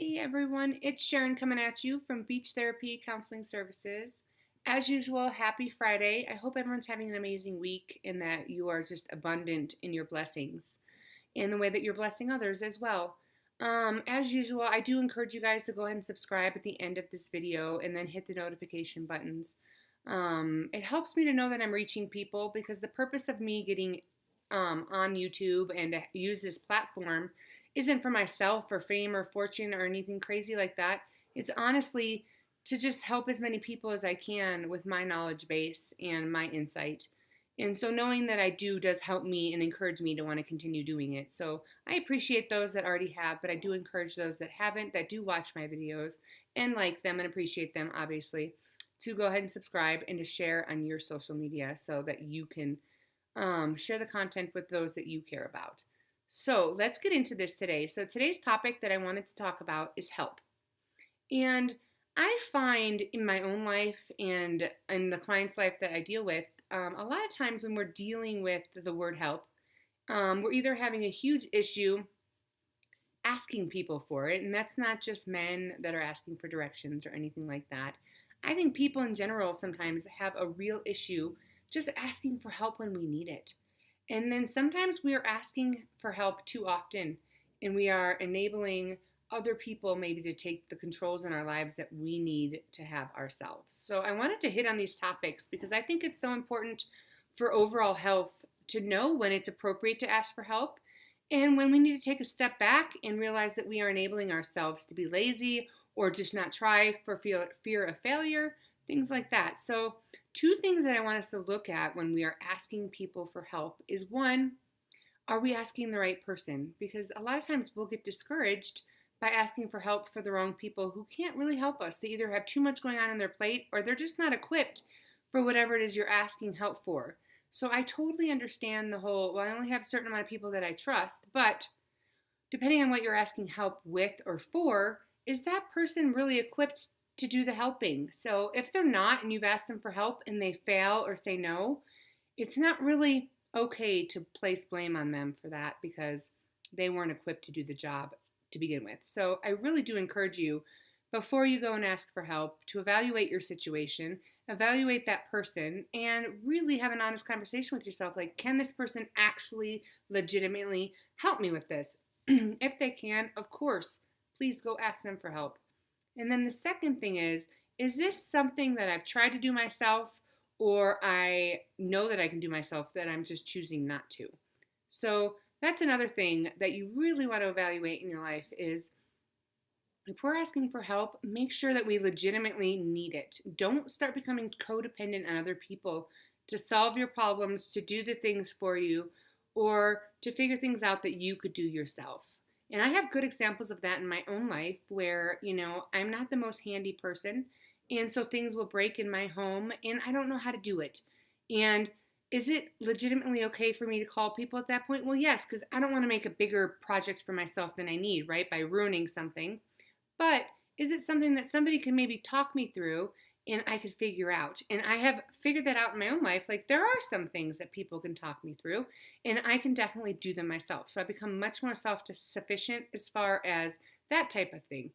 Hey everyone, it's Sharon coming at you from Beach Therapy Counseling Services. As usual, happy Friday. I hope everyone's having an amazing week and that you are just abundant in your blessings in the way that you're blessing others as well. As usual, I do encourage you guys to go ahead and subscribe at the end of this video and then hit the notification buttons. It helps me to know that I'm reaching people because the purpose of me getting on YouTube and to use this platform isn't for myself or fame or fortune or anything crazy like that. It's honestly to just help as many people as I can with my knowledge base and my insight. And so knowing that I do does help me and encourage me to want to continue doing it. So I appreciate those that already have, but I do encourage those that haven't, that do watch my videos and like them and appreciate them, obviously, to go ahead and subscribe and to share on your social media so that you can share the content with those that you care about. So let's get into this today. So today's topic that I wanted to talk about is help. And I find in my own life and in the client's life that I deal with, a lot of times when we're dealing with the word help, we're either having a huge issue asking people for it, and that's not just men that are asking for directions or anything like that. I think people in general sometimes have a real issue just asking for help when we need it. And then sometimes we are asking for help too often, and we are enabling other people maybe to take the controls in our lives that we need to have ourselves. So I wanted to hit on these topics because I think it's so important for overall health to know when it's appropriate to ask for help and when we need to take a step back and realize that we are enabling ourselves to be lazy or just not try for fear of failure, things like that. So, two things that I want us to look at when we are asking people for help is one, are we asking the right person? Because a lot of times we'll get discouraged by asking for help for the wrong people who can't really help us. They either have too much going on in their plate or they're just not equipped for whatever it is you're asking help for. So I totally understand the whole, well, I only have a certain amount of people that I trust, but depending on what you're asking help with or for, is that person really equipped to do the helping? So if they're not and you've asked them for help and they fail or say no, it's not really okay to place blame on them for that because they weren't equipped to do the job to begin with. So I really do encourage you before you go and ask for help to evaluate your situation, evaluate that person, and really have an honest conversation with yourself. Like, can this person actually legitimately help me with this? If they can, of course, please go ask them for help. And then the second thing is this something that I've tried to do myself or I know that I can do myself that I'm just choosing not to? So that's another thing that you really want to evaluate in your life is if we're asking for help, make sure that we legitimately need it. Don't start becoming codependent on other people to solve your problems, to do the things for you, or to figure things out that you could do yourself. And I have good examples of that in my own life where, I'm not the most handy person. And so things will break in my home and I don't know how to do it. And is it legitimately okay for me to call people at that point? Well, yes, because I don't want to make a bigger project for myself than I need, right? By ruining something. But is it something that somebody can maybe talk me through and I could figure out? And I have figured that out in my own life. Like, there are some things that people can talk me through, and I can definitely do them myself. So I become much more self sufficient as far as that type of thing.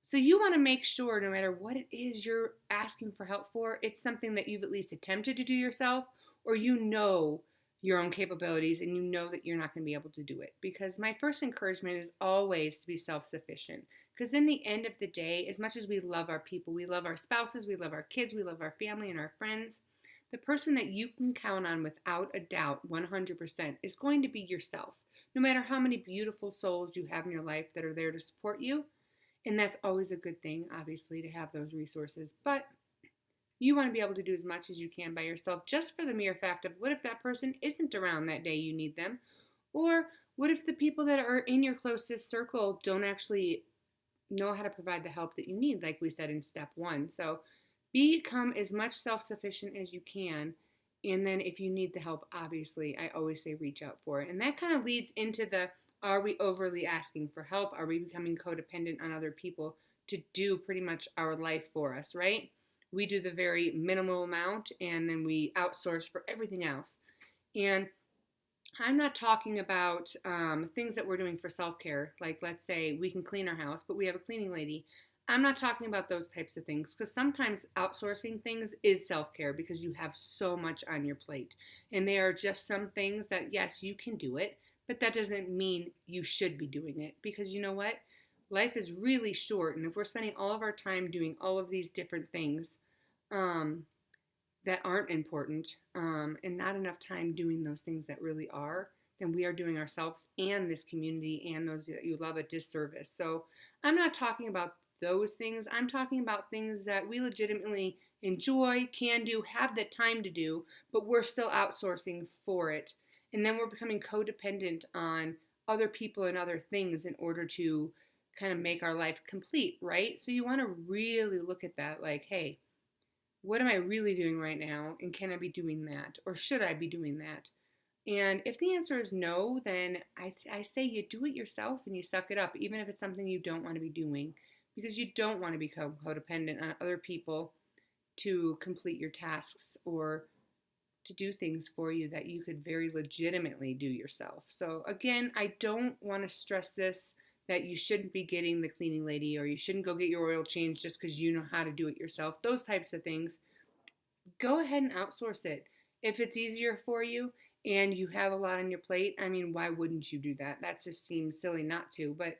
So you want to make sure no matter what it is you're asking for help for, it's something that you've at least attempted to do yourself, or you know your own capabilities and you know that you're not going to be able to do it. Because my first encouragement is always to be self sufficient. Because in the end of the day, as much as we love our people, we love our spouses, we love our kids, we love our family and our friends, the person that you can count on without a doubt 100% is going to be yourself. No matter how many beautiful souls you have in your life that are there to support you. And that's always a good thing, obviously, to have those resources. But you want to be able to do as much as you can by yourself just for the mere fact of what if that person isn't around that day you need them? Or what if the people that are in your closest circle don't actually know how to provide the help that you need, like we said in step one? So become as much self-sufficient as you can. And then if you need the help, obviously, I always say reach out for it. And that kind of leads into the, are we overly asking for help? Are we becoming codependent on other people to do pretty much our life for us, right? We do the very minimal amount and then we outsource for everything else. And I'm not talking about things that we're doing for self care. Like, let's say we can clean our house, but we have a cleaning lady. I'm not talking about those types of things because sometimes outsourcing things is self care because you have so much on your plate. And there are just some things that, yes, you can do it, but that doesn't mean you should be doing it because you know what? Life is really short. And if we're spending all of our time doing all of these different things, um, that aren't important and not enough time doing those things that really are, then we are doing ourselves and this community and those that you love a disservice. So I'm not talking about those things. I'm talking about things that we legitimately enjoy, can do, have the time to do, but we're still outsourcing for it. And then we're becoming codependent on other people and other things in order to kind of make our life complete, right? So you want to really look at that like, hey, what am I really doing right now? And can I be doing that? Or should I be doing that? And if the answer is no, then I say you do it yourself and you suck it up, even if it's something you don't want to be doing, because you don't want to become codependent on other people to complete your tasks or to do things for you that you could very legitimately do yourself. So, again, I don't want to stress this that you shouldn't be getting the cleaning lady or you shouldn't go get your oil changed just because you know how to do it yourself. Those types of things, go ahead and outsource it. If it's easier for you and you have a lot on your plate, I mean, why wouldn't you do that? That just seems silly not to. But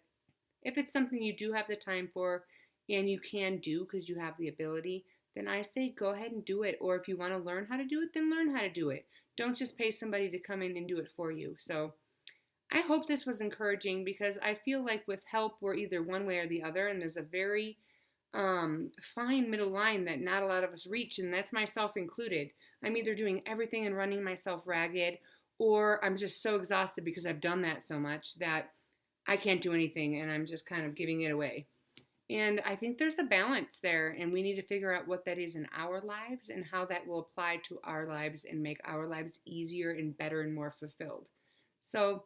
if it's something you do have the time for and you can do because you have the ability, then I say go ahead and do it. Or if you want to learn how to do it, then learn how to do it. Don't just pay somebody to come in and do it for you. So I hope this was encouraging because I feel like with help, we're either one way or the other, and there's a very fine middle line that not a lot of us reach, and that's myself included. I'm either doing everything and running myself ragged, or I'm just so exhausted because I've done that so much that I can't do anything and I'm just kind of giving it away. And I think there's a balance there, and we need to figure out what that is in our lives and how that will apply to our lives and make our lives easier and better and more fulfilled. So,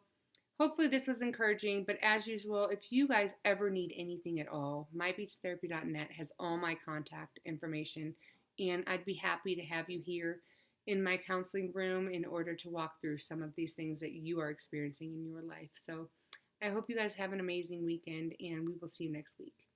hopefully, this was encouraging, but as usual, if you guys ever need anything at all, mybeachtherapy.net has all my contact information, and I'd be happy to have you here in my counseling room in order to walk through some of these things that you are experiencing in your life. So I hope you guys have an amazing weekend, and we will see you next week.